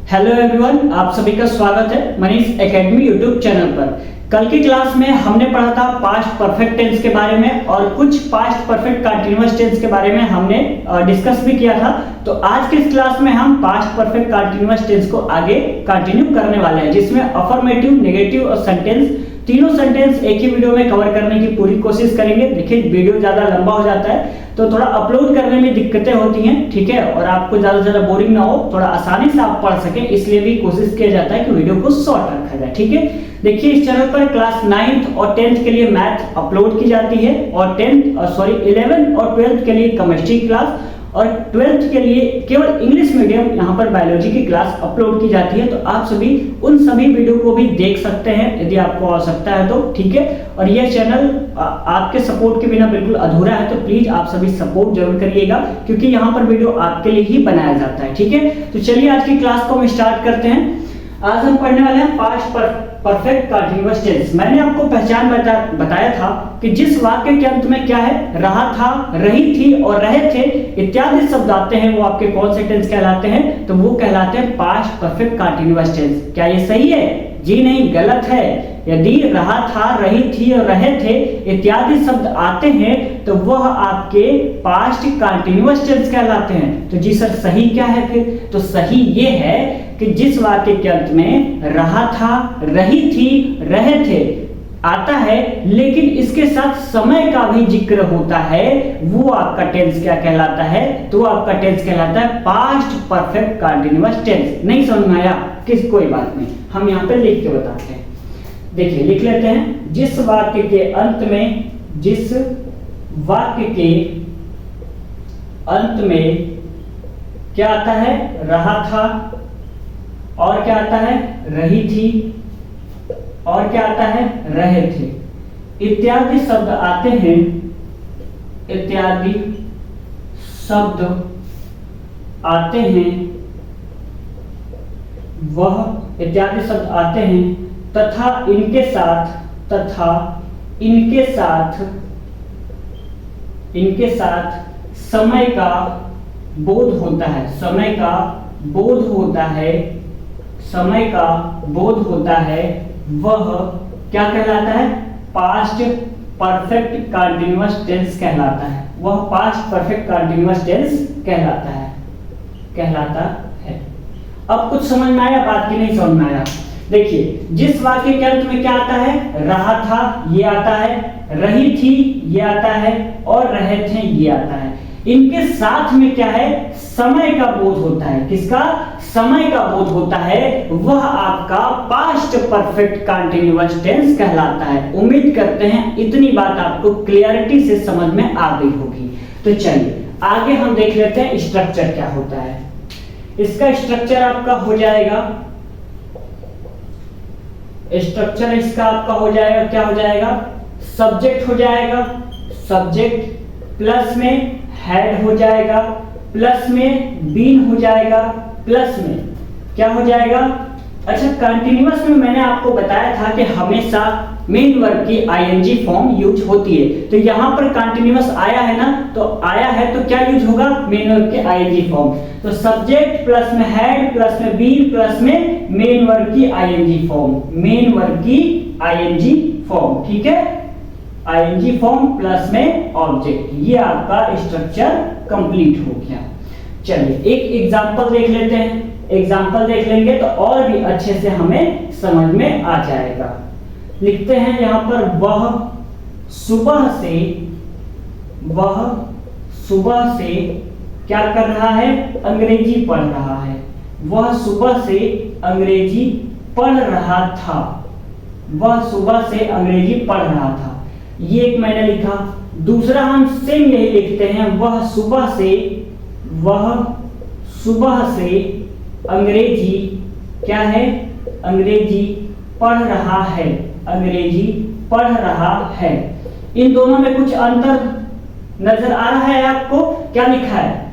Hello everyone, आप सभी का स्वागत है मनीष एकेडमी यूट्यूब चैनल पर। कल की क्लास में हमने पढ़ा था पास्ट परफेक्ट टेंस के बारे में और कुछ पास्ट परफेक्ट कंटीन्यूअस टेंस के बारे में हमने डिस्कस भी किया था। तो आज की इस क्लास में हम पास्ट परफेक्ट कंटीन्यूअस टेंस को आगे कंटिन्यू करने वाले हैं, जिसमें अफर्मेटिव, नेगेटिव और सेंटेंस तीनों सेंटेंस एक ही वीडियो में कवर करने की पूरी कोशिश करेंगे। देखिए वीडियो ज्यादा लंबा हो जाता है तो थोड़ा अपलोड करने में दिक्कतें होती हैं, ठीक है, और आपको ज्यादा से ज्यादा बोरिंग ना हो, थोड़ा आसानी से आप पढ़ सकें, इसलिए भी कोशिश किया जाता है कि वीडियो को शॉर्ट रखा जाए। ठीक है, देखिए इस चैनल पर क्लास 9th और 10th के लिए मैथ अपलोड की जाती है और 11th और 12th के लिए केमिस्ट्री क्लास और 12th के लिए केवल इंग्लिश मीडियम यहाँ पर बायोलॉजी की क्लास अपलोड की जाती है। तो आप सभी उन सभी वीडियो को भी देख सकते हैं यदि आपको आवश्यकता है तो, ठीक है। और यह चैनल आपके सपोर्ट के बिना बिल्कुल अधूरा है, तो प्लीज आप सभी सपोर्ट जरूर करिएगा, क्योंकि यहाँ पर वीडियो आपके लिए ही बनाया जाता है। ठीक है, तो चलिए आज की क्लास को हम स्टार्ट करते हैं। आज हम पढ़ने वाले हैं पास्ट परफेक्ट कंटीन्यूअस टेंस। मैंने आपको पहचान बताया था कि जिस वाक्य के अंत में क्या है, रहा था, रही थी और रहे थे इत्यादि शब्द आते हैं, वो आपके कौन से टेंस कहलाते हैं? तो वो कहलाते हैं पास्ट परफेक्ट कंटीन्यूअस टेंस। क्या ये सही है? जी नहीं, गलत है। यदि रहा था, रही थी और रहे थे इत्यादि शब्द आते हैं तो वह आपके पास्ट कंटीन्यूअस टेंस कहलाते हैं। तो जी सर सही क्या है फिर? तो सही ये है कि जिस वाक्य के अंत में रहा था, रही थी, रहे थे आता है, लेकिन इसके साथ समय का भी जिक्र होता है, वो आपका टेंस क्या कहलाता है? तो आपका टेंस कहलाता है पास्ट परफेक्ट कंटीन्यूअस टेंस। नहीं समझ में आया? कोई बात नहीं, हम यहाँ पे लिख के बताते हैं। देखिए लिख लेते हैं, जिस वाक्य के अंत में क्या आता है? रहा था, और क्या आता है? रही थी, और क्या आता है? रहे थे इत्यादि शब्द आते हैं, इत्यादि शब्द आते हैं, वह इत्यादि शब्द आते हैं तथा इनके साथ समय का बोध होता है, समय का बोध होता है, वह क्या कहलाता है? पास्ट परफेक्ट कंटीन्यूअस टेंस कहलाता है। वह पास्ट परफेक्ट कंटीन्यूअस टेंस कहलाता है। अब कुछ समझ में आया बात की? नहीं समझ में आया? देखिए जिस वाक्य के अंत में क्या आता है? रहा था, ये आता है, रही थी, ये आता है, और रहे थे, ये आता है। इनके साथ में क्या है? समय का बोध होता है। किसका? समय का बोध होता है, वह आपका पास्ट परफेक्ट कंटीन्यूअस टेंस कहलाता है। उम्मीद करते हैं इतनी बात आपको क्लियरिटी से समझ में आ गई होगी। तो चलिए आगे हम देख लेते हैं स्ट्रक्चर क्या होता है। इसका स्ट्रक्चर आपका हो जाएगा, स्ट्रक्चर इसका आपका हो जाएगा, क्या हो जाएगा? सब्जेक्ट हो जाएगा, सब्जेक्ट प्लस में हेड हो जाएगा, प्लस में बीन हो जाएगा, प्लस में क्या हो जाएगा? अच्छा, कंटीन्यूअस में मैंने आपको बताया था कि हमेशा मेन वर्ब की आईएनजी फॉर्म यूज होती है। तो यहाँ पर कंटीन्यूअस आया है ना, तो आया है तो क्या यूज होगा? मेन वर्ब के आईएनजी फॉर्म। तो सब्जेक्ट प्लस में हेड प्लस में बीन प्लस में मेन वर्ब की आईएनजी फॉर्म, मेन वर्ब की आईएनजी फॉर्म, ठीक है, आईएनजी फॉर्म प्लस में ऑब्जेक्ट। ये आपका स्ट्रक्चर कंप्लीट हो गया। चलिए एक एग्जांपल देख लेते हैं। एग्जांपल देख लेंगे तो और भी अच्छे से हमें समझ में आ जाएगा। लिखते हैं यहाँ पर, वह सुबह से क्या कर रहा है? अंग्रेजी पढ़ रहा है। वह सुबह से अंग्रेजी पढ़ रहा था। वह सुबह से अंग्रेजी पढ़ रहा था। ये एक मैंने लिखा। दूसरा हम सेम यही लिखते हैं, वह सुबह से अंग्रेजी क्या है? अंग्रेजी पढ़ रहा है, अंग्रेजी पढ़ रहा है। इन दोनों में कुछ अंतर नजर आ रहा है आपको? क्या लिखा है?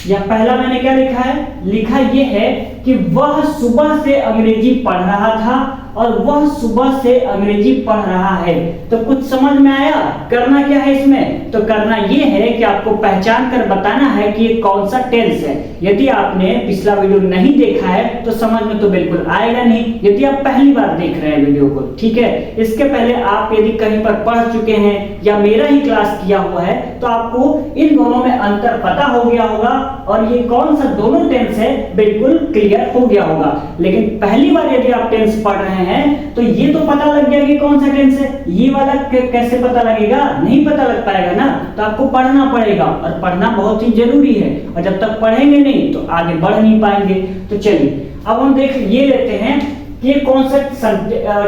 या पहला मैंने क्या लिखा है? लिखा यह है कि वह सुबह से अंग्रेजी पढ़ रहा था और वह सुबह से अंग्रेजी पढ़ रहा है। तो कुछ समझ में आया? करना क्या है इसमें? तो करना ये है कि आपको पहचान कर बताना है कि ये कौन सा टेंस है। यदि आपने पिछला वीडियो नहीं देखा है तो समझ में तो बिल्कुल आएगा नहीं, यदि आप पहली बार देख रहे हैं वीडियो को, ठीक है। इसके पहले आप यदि कहीं पर पढ़ चुके हैं या मेरा ही क्लास किया हुआ है तो आपको इन दोनों में अंतर पता हो गया होगा और ये कौन सा दोनों टेंस है बिल्कुल क्लियर हो गया होगा। लेकिन पहली बार यदि आप टेंस पढ़ रहे हैं तो ये तो पता लग गया कि कौन सा टेंस है, ये वाला कैसे पता लगेगा? नहीं पता लग पाएगा ना, तो आपको पढ़ना पड़ेगा और पढ़ना बहुत ही जरूरी है, और जब तक पढ़ेंगे नहीं तो आगे बढ़ नहीं पाएंगे। तो चलिए अब हम ये लेते हैं कि ये कौन सा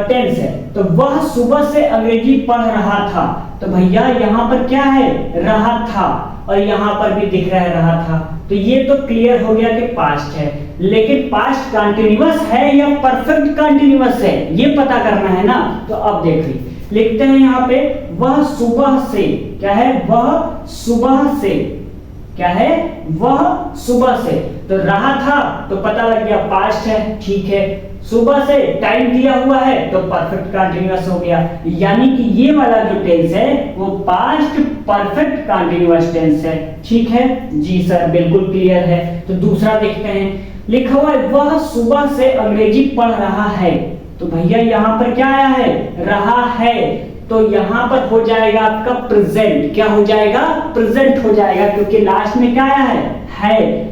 टेंस है। तो वह सुबह से अंग्रेजी पढ़ रहा था, तो भैया यहाँ पर क्या है? रहा था, और यहाँ पर भी दिख रहा था। तो ये तो क्लियर हो गया कि पास्ट है, लेकिन पास्ट कंटीन्यूअस है या परफेक्ट कंटीन्यूअस है ये पता करना है ना। तो अब देखिए लिखते हैं यहाँ पे वह सुबह से, क्या है? वह सुबह से, क्या है? वह सुबह से। तो रहा था तो पता लग गया पास्ट है, ठीक है। सुबह से टाइम दिया हुआ है तो परफेक्ट कंटीन्यूअस हो गया, यानी कि ये वाला जो टेंस है वो पास्ट परफेक्ट कंटीन्यूअस टेंस है, ठीक है जी सर, बिल्कुल क्लियर है। तो दूसरा देखते हैं, लिखा हुआ है वह सुबह से अंग्रेजी पढ़ रहा है। तो भैया यहाँ पर क्या आया है? रहा है, तो यहाँ पर हो जाएगा आपका प्रेजेंट। क्या हो जाएगा? प्रेजेंट हो जाएगा, क्योंकि लास्ट में क्या आया है?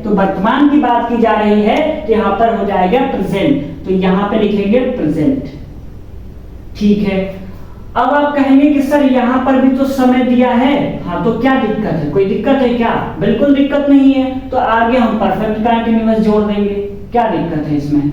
तो वर्तमान की बात की जा रही है कि यहाँ पर हो जाएगा प्रेजेंट, तो यहाँ पे लिखेंगे प्रेजेंट, ठीक है। अब आप कहेंगे कि सर यहाँ पर भी तो समय दिया है, हाँ तो क्या दिक्कत है? कोई दिक्कत है क्या? बिल्कुल दिक्कत नहीं है। तो आगे हम परफेक्ट कंटीन्यूअस जोड़ देंगे, क्या दिक्कत है इसमें?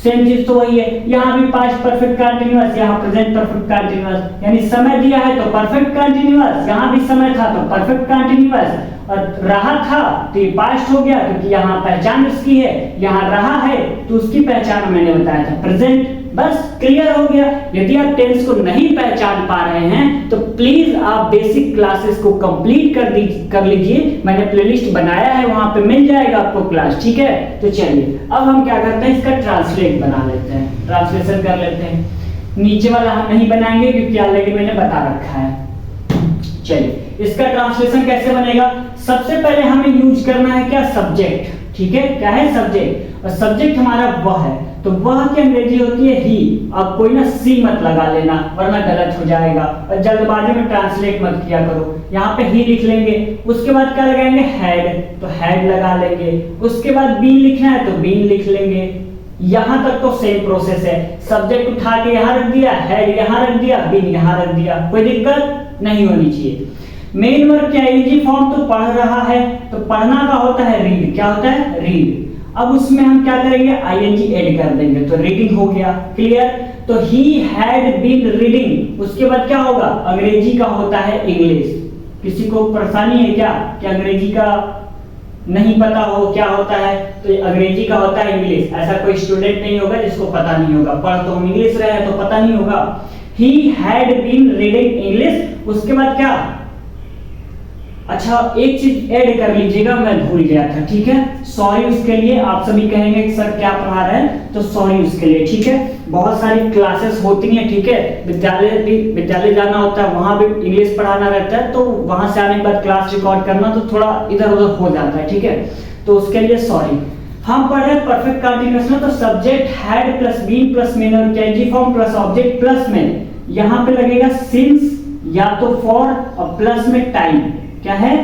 सेम चीज तो वही है, यहाँ भी पास्ट परफेक्ट कंटीन्यूअस, यहाँ प्रेजेंट परफेक्ट कंटीन्यूअस, यानी समय दिया है तो परफेक्ट कंटीन्यूअस, यहाँ भी समय था तो परफेक्ट कंटीन्यूअस, और रहा था तो ये पास्ट हो गया क्योंकि यहाँ पहचान उसकी है, यहाँ रहा है तो उसकी पहचान मैंने बताया था प्रेजेंट। बस क्लियर हो गया। यदि आप टेंस को नहीं पहचान पा रहे हैं तो प्लीज आप बेसिक क्लासेस को कंप्लीट कर लीजिए, मैंने प्लेलिस्ट बनाया है, वहां पे मिल जाएगा आपको क्लास, ठीक है। तो चलिए अब हम क्या करते हैं, इसका ट्रांसलेट बना लेते हैं, ट्रांसलेशन कर लेते हैं। नीचे वाला हम नहीं बनाएंगे क्योंकि ऑलरेडी मैंने बता रखा है। चलिए इसका ट्रांसलेशन कैसे बनेगा? सबसे पहले हमें यूज करना है क्या? सब्जेक्ट, ठीक है। क्या है? सब्जेक्ट, और सब्जेक्ट हमारा वह है, तो वह की अंग्रेजी होती है ही। अब कोई ना सी मत लगा लेना वरना गलत हो जाएगा, और जल्दबाजी में ट्रांसलेट मत किया करो। यहाँ पे ही लिख लेंगे, उसके बाद क्या लगाएंगे? हैड, तो हैड लगा लेंगे। उसके बाद बीन लिखना है तो बीन लिख लेंगे। यहाँ तक तो सेम प्रोसेस है, सब्जेक्ट उठा के यहाँ रख दिया, हैड यहाँ रख दिया, बीन यहाँ रख दिया, कोई दिक्कत नहीं होनी चाहिए। मेन वर्ब क्या है? ईजी फॉर्म तो पढ़ रहा है, तो पढ़ना का होता है रीड, क्या होता है? रीड। अब उसमें हम क्या करेंगे? आईएनजी ऐड कर देंगे, तो रीडिंग हो गया, क्लियर। तो ही हैड बीन रीडिंग, उसके बाद क्या होगा? अंग्रेजी का होता है इंग्लिश। किसी को परेशानी है क्या कि अंग्रेजी का नहीं पता हो क्या होता है? तो अंग्रेजी का होता है इंग्लिश। ऐसा कोई स्टूडेंट नहीं होगा जिसको पता नहीं होगा, पढ़ तो हम इंग्लिश रहे हैं तो पता नहीं होगा। He had been reading English, उसके बाद क्या? अच्छा एक चीज ऐड कर लीजिएगा, मैं भूल गया था, ठीक है। सॉरी उसके लिए, आप सभी कहेंगे कि सर क्या पढ़ा रहे हैं, तो सॉरी उसके लिए, ठीक है। बहुत सारी क्लासेस होती हैं, ठीक है। विद्यालय जाना होता है, वहां भी इंग्लिश पढ़ाना रहता है, तो वहां से आने के बाद क्लास रिकॉर्ड करना तो थोड़ा इधर उधर हो जाता है, ठीक है। तो उसके लिए सॉरी। हम पढ़ रहे हैं परफेक्ट कंटीन्यूअस में, तो subject had plus been plus main और केजी फॉर्म प्लस ऑब्जेक्ट प्लस में, यहाँ पे लगेगा सिंस या तो फॉर और प्लस में टाइम। क्या है?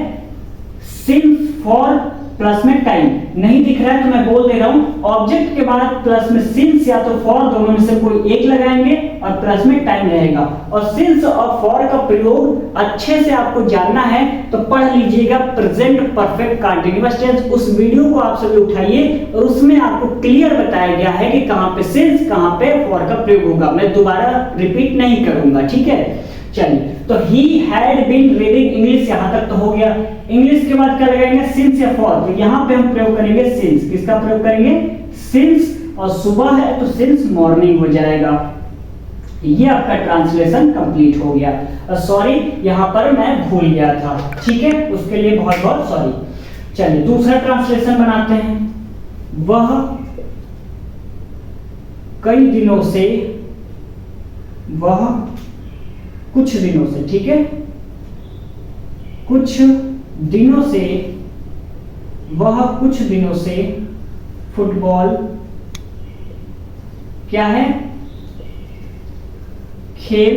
सिंस फॉर प्लस में टाइम। नहीं दिख रहा है तो मैं बोल दे रहा हूं, ऑब्जेक्ट के बाद प्लस में सिंस या तो फॉर, दोनों में से कोई एक लगाएंगे और प्लस में टाइम रहेगा। और सिंस और फॉर का प्रयोग अच्छे से आपको जानना है तो पढ़ लीजिएगा प्रेजेंट परफेक्ट कंटीन्यूअस टेंस। उस वीडियो को आप सभी उठाइए और उसमें आपको क्लियर बताया गया है कि कहां पे सिंस कहां पे फॉर का प्रयोग होगा। मैं दोबारा रिपीट नहीं करूंगा, ठीक है। चलिए, तो he had been reading English, यहां तक तो हो गया। इंग्लिश के बाद क्या लगाएंगे? सिंस या फॉर, तो यहां पे हम प्रयोग करेंगे सिंस। किसका प्रयोग करेंगे? सिंस, और सुबह है तो सिंस मॉर्निंग हो जाएगा। ये आपका ट्रांसलेशन कंप्लीट हो गया। सॉरी यहां पर मैं भूल गया था, ठीक है, उसके लिए बहुत बहुत सॉरी। चलिए दूसरा ट्रांसलेशन बनाते हैं। वह कई दिनों से, वह कुछ दिनों से, ठीक है, कुछ दिनों से, वह कुछ दिनों से फुटबॉल क्या है, खेल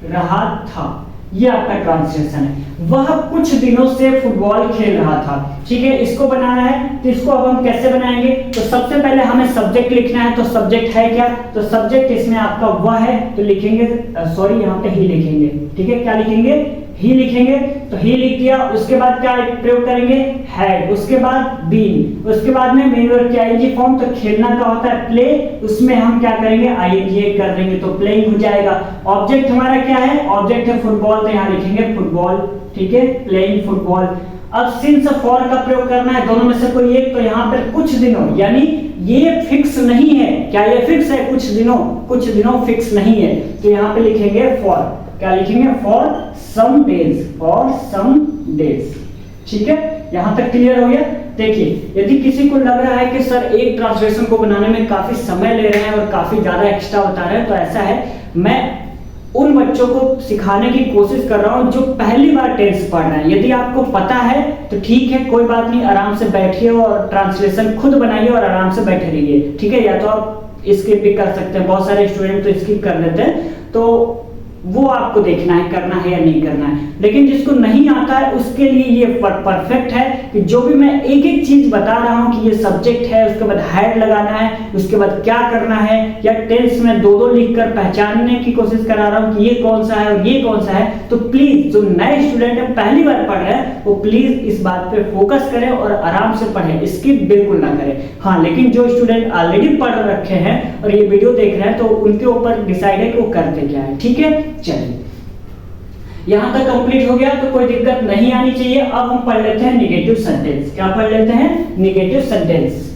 रहा था। ये आपका ट्रांसलेशन है, वह कुछ दिनों से फुटबॉल खेल रहा था। ठीक है, इसको बनाना है तो इसको अब हम कैसे बनाएंगे, तो सबसे पहले हमें सब्जेक्ट लिखना है। तो सब्जेक्ट है क्या, तो सब्जेक्ट इसमें आपका वह है, तो लिखेंगे सॉरी यहाँ पे ही लिखेंगे। ठीक है, क्या लिखेंगे, ही लिखेंगे। तो ही लिख दिया, उसके बाद क्या प्रयोग करेंगे, हैड, उसके बाद बीन, उसके बाद में मेन वर्ब की आईएनजी फॉर्म। तो खेलना का होता है प्ले, उसमें हम क्या करेंगे, आईएनजी ऐड कर देंगे तो प्लेइंग हो जाएगा। ऑब्जेक्ट हमारा क्या है, ऑब्जेक्ट है फुटबॉल, तो यहाँ लिखेंगे फुटबॉल। ठीक है, प्लेइंग फुटबॉल। अब सिंस फॉर का प्रयोग करना है, दोनों में से कोई एक। तो यहाँ पर कुछ दिनों, यानी ये फिक्स नहीं है, क्या ये फिक्स है, कुछ दिनों फिक्स नहीं है, तो यहाँ पे लिखेंगे फॉर। क्या लिखेंगे, for some days, for some days. ठीक है, यहां तक क्लियर हो गया। देखिए, यदि किसी को लग रहा है कि सर एक ट्रांसलेशन को बनाने में काफी समय ले रहे हैं और काफी ज्यादा एक्स्ट्रा बता रहे हैं, तो ऐसा है, मैं उन बच्चों को सिखाने की कोशिश कर रहा हूं जो पहली बार टेंस पढ़ रहे हैं। यदि आपको पता है तो ठीक है, कोई बात नहीं, आराम से बैठिए और ट्रांसलेशन खुद बनाइए और आराम से बैठे रहिए। ठीक है, या तो आप स्किप भी कर सकते हैं, बहुत सारे स्टूडेंट तो स्किप कर देते हैं, तो वो आपको देखना है करना है या नहीं करना है। लेकिन जिसको नहीं आता है उसके लिए ये परफेक्ट है कि जो भी मैं एक एक चीज बता रहा हूं कि ये सब्जेक्ट है, उसके बाद हैड लगाना है, उसके बाद क्या करना है, या टेंस में दो लिखकर पहचानने की कोशिश करा रहा हूं कि ये कौन सा है और ये कौन सा है। तो प्लीज जो नए स्टूडेंट है, पहली बार पढ़ रहे हैं, वो प्लीज इस बात पे फोकस करें और आराम से पढ़ें, स्किप बिल्कुल ना करें। हाँ, लेकिन जो स्टूडेंट ऑलरेडी पढ़ रखे हैं और ये वीडियो देख रहे हैं, तो उनके ऊपर डिसाइड है कि वो करते क्या है। ठीक है, चलिए यहां तक कंप्लीट हो गया, तो कोई दिक्कत नहीं आनी चाहिए। अब हम पढ़ लेते हैं निगेटिव सेंटेंस। क्या पढ़ लेते हैं, negative sentence.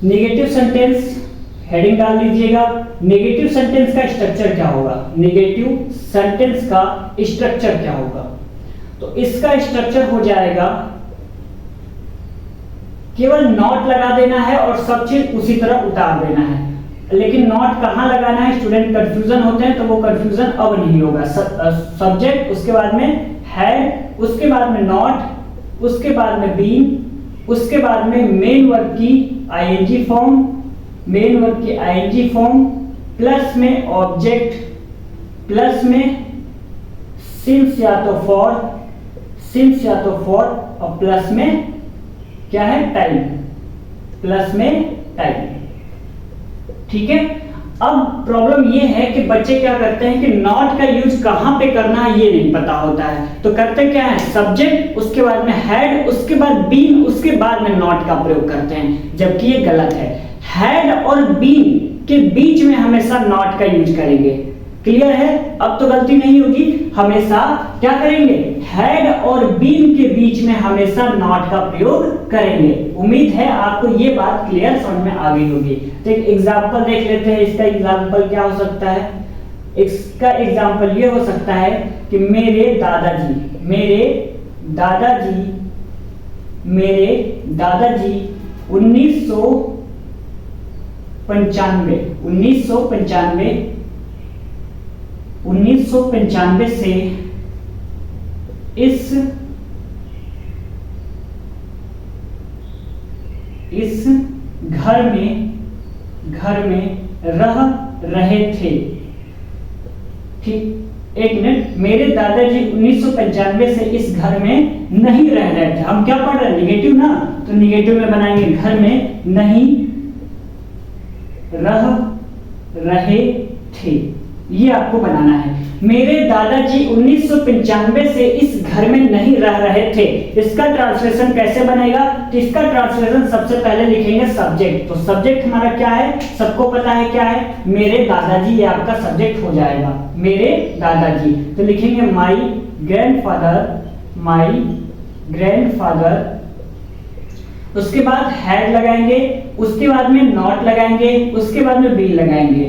Negative sentence heading डाल दीजिएगा। नेगेटिव सेंटेंस का स्ट्रक्चर क्या होगा, नेगेटिव सेंटेंस का स्ट्रक्चर क्या होगा, तो इसका स्ट्रक्चर हो जाएगा, केवल नॉट लगा देना है और सब चीज उसी तरह उतार देना है। लेकिन नॉट कहां लगाना है, स्टूडेंट कंफ्यूजन होते हैं, तो वो कंफ्यूजन अब नहीं होगा। सब्जेक्ट, उसके बाद में हैड, उसके बाद में नॉट, उसके बाद में बीन, उसके बाद में मेन वर्ब की आईएनजी फॉर्म, मेन वर्ब की आईएनजी फॉर्म, प्लस में ऑब्जेक्ट, प्लस में सिंस या तो फॉर, सिंस या तो फॉर, और प्लस में क्या है, टाइम, प्लस में टाइम। ठीक है, अब प्रॉब्लम ये है कि बच्चे क्या करते हैं कि नॉट का यूज कहां पे करना है ये नहीं पता होता है, तो करते क्या है, सब्जेक्ट, उसके बाद में हैड, उसके बाद बीन, उसके बाद में नॉट का प्रयोग करते हैं, जबकि ये गलत है। हैड और बीन के बीच में हमेशा नॉट का यूज करेंगे। क्लियर है, अब तो गलती नहीं होगी, हमेशा क्या करेंगे, हैड और बीन के बीच में हमेशा नॉट का प्रयोग करेंगे। उम्मीद है आपको ये बात क्लियर समझ में आ गई होगी। तो एक एग्जांपल देख लेते हैं। इसका एग्जांपल क्या हो सकता है, इसका एग्जांपल ये हो सकता है कि मेरे दादाजी 1995 से इस घर में रह रहे थे। ठीक, एक मिनट, मेरे दादाजी 1995 से इस घर में नहीं रह रहे थे। हम क्या पढ़ रहे हैं, निगेटिव ना, तो निगेटिव में बनाएंगे घर में नहीं रह रहे थे, ये आपको बनाना है। मेरे दादाजी 1995 से इस घर में नहीं रह रहे थे। इसका ट्रांसलेशन कैसे बनेगा, तो इसका ट्रांसलेशन सबसे पहले लिखेंगे सब्जेक्ट। तो सब्जेक्ट हमारा क्या है, सबको पता है क्या है, मेरे दादाजी, ये आपका सब्जेक्ट हो जाएगा, मेरे दादाजी। तो लिखेंगे माई ग्रैंडफादर, उसके बाद हैड लगाएंगे, उसके बाद में नॉट लगाएंगे, उसके बाद में बीन लगाएंगे।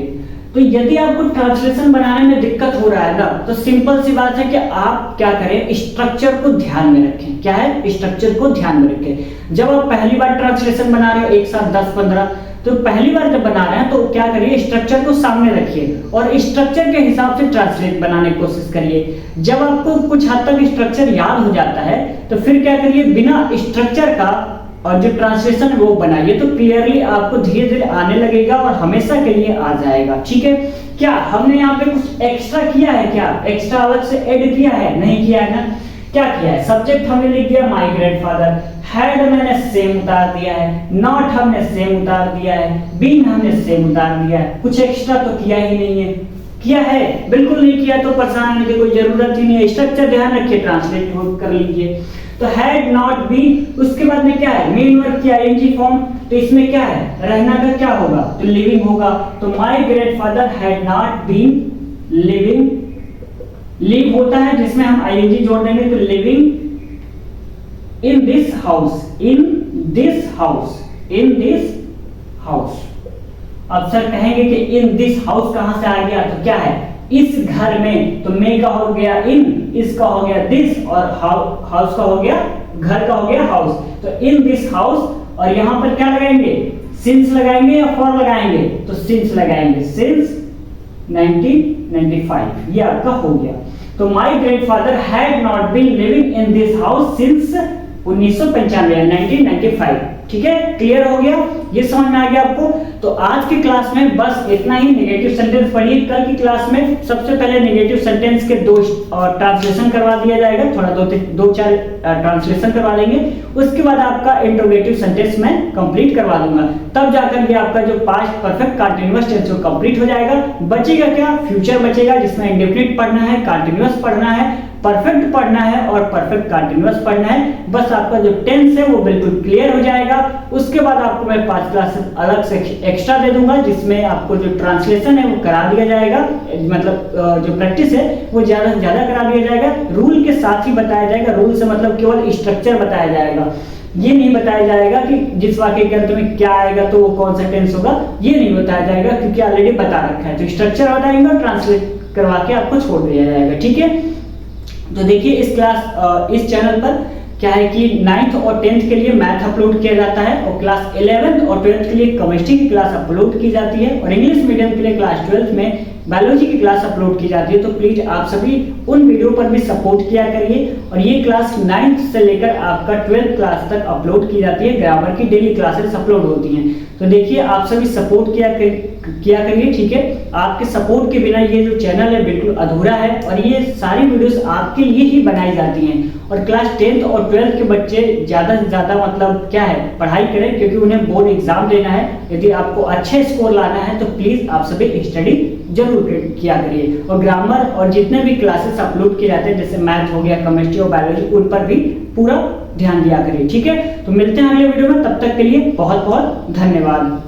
तो यदि आपको ट्रांसलेशन बनाने में दिक्कत हो रहा है ना, तो सिंपल सी बात है कि आप क्या करें, स्ट्रक्चर को ध्यान में रखें। क्या है, स्ट्रक्चर को ध्यान में रखें। जब आप पहली बार ट्रांसलेशन बना रहे हो एक साथ 10-15, तो पहली बार जब बना रहे हैं तो क्या करिए, स्ट्रक्चर को सामने रखिए और स्ट्रक्चर के हिसाब से ट्रांसलेट बनाने की कोशिश करिए। जब आपको कुछ हद तक स्ट्रक्चर याद हो जाता है तो फिर क्या करिए, बिना स्ट्रक्चर का और जो ट्रांसलेशन वो बनाइए, तो क्लियरली आपको धीरे धीरे आने लगेगा और हमेशा के लिए आ जाएगा। ठीक है, क्या हमने यहाँ पे कुछ एक्स्ट्रा किया है, क्या एक्स्ट्रा अलग से ऐड किया है? नहीं किया है ना। क्या किया है, सब्जेक्ट हमने लिख दिया माय ग्रैंडफादर, हैड मैंने सेम उतार दिया है, नॉट हमने सेम उतार दिया है, बीन हमने सेम उतार दिया है। कुछ एक्स्ट्रा तो किया ही नहीं है। किया है? बिल्कुल नहीं किया, तो परेशान होने की कोई जरूरत ही नहीं है। स्ट्रक्चर ध्यान रखिए, ट्रांसलेट कर लीजिए। तो हैड नॉट बीन, उसके बाद में क्या है, मेन वर्ब की आईएनजी फॉर्म, तो इसमें क्या है, रहना का क्या होगा, तो लिविंग होगा। तो my grandfather had not been living, live होता है जिसमें हम आईएनजी जोड़ देंगे, तो living in this house, in this house, in this house. अब सर कहेंगे कि इन दिस हाउस कहां से आ गया, तो क्या है, इस घर में, तो मे का हो गया इन, इसका हो गया दिस और हाउस का हो गया, घर का हो गया हाउस। तो इन दिस हाउस, और यहां पर क्या लगाएंगे, सिंस लगाएंगे या फॉर लगाएंगे, तो सिंस लगाएंगे, सिंस 1995 ये आपका हो गया। तो my grandfather had not been living in this house since 1995। ठीक है, क्लियर हो गया, ये समझ में आ गया आपको। तो आज की क्लास में बस इतना ही। नेगेटिव सेंटेंस पढ़िए। कल की क्लास में सबसे पहले नेगेटिव सेंटेंस के 2 ट्रांसलेशन करवा दिया जाएगा, थोड़ा 2-4 ट्रांसलेशन करवा लेंगे। उसके बाद आपका इंट्रोगेटिव सेंटेंस मैं कंप्लीट करवा दूंगा, तब जाकर ये आपका जो पास्ट परफेक्ट कंटीन्यूअस टेंस वो कंप्लीट हो जाएगा। बचेगा क्या, फ्यूचर बचेगा, जिसमें इंडेफिनिट पढ़ना है, कंटीन्यूअस पढ़ना है, परफेक्ट पढ़ना है और परफेक्ट कंटीन्यूअस पढ़ना है। बस आपका जो टेंस है वो बिल्कुल क्लियर हो जाएगा। उसके बाद आपको मैं 5 क्लासेस अलग से एक्स्ट्रा दे दूंगा, जिसमें आपको जो ट्रांसलेशन है वो करा दिया जाएगा, मतलब जो प्रैक्टिस है वो ज्यादा से ज्यादा करा दिया जाएगा। रूल के साथ ही बताया जाएगा। रूल से मतलब केवल स्ट्रक्चर बताया जाएगा, ये नहीं बताया जाएगा कि जिस वाक्य के अंत में क्या आएगा तो वो कौन सा टेंस होगा, ये नहीं बताया जाएगा, क्योंकि ऑलरेडी बता रखा है। तो स्ट्रक्चर बताएंगे और ट्रांसलेट करवा के आपको छोड़ दिया जाएगा। ठीक है, तो देखिए इस चैनल पर क्या है कि 9th और 10th के लिए मैथ अपलोड किया जाता है, और क्लास 11th और 12th के लिए केमिस्ट्री की क्लास अपलोड की जाती है, और इंग्लिश मीडियम के लिए क्लास 12th में बायोलॉजी की क्लास अपलोड की जाती है। तो प्लीज आप सभी उन वीडियो पर भी सपोर्ट किया करिए। और ये क्लास 9th से लेकर आपका 12th क्लास तक अपलोड की जाती है, ग्रामर की डेली क्लासेस अपलोड होती हैं। तो देखिए आप सभी सपोर्ट किया करिए। ठीक है, आपके सपोर्ट के बिना ये जो चैनल है बिल्कुल अधूरा है, और ये सारी वीडियोस आपके लिए ही बनाई जाती हैं। और क्लास 10th और 12th के बच्चे ज्यादा से ज्यादा मतलब क्या है, पढ़ाई करें, क्योंकि उन्हें बोर्ड एग्जाम देना है। यदि आपको अच्छे स्कोर लाना है तो प्लीज आप सभी स्टडी जरूर किया करिए। और ग्रामर और जितने भी क्लासेस अपलोड किए जाते हैं, जैसे मैथ हो गया, केमिस्ट्री और बायोलॉजी, उन पर भी पूरा ध्यान दिया करिए। ठीक है, तो मिलते हैं अगले वीडियो में, तब तक के लिए बहुत बहुत धन्यवाद।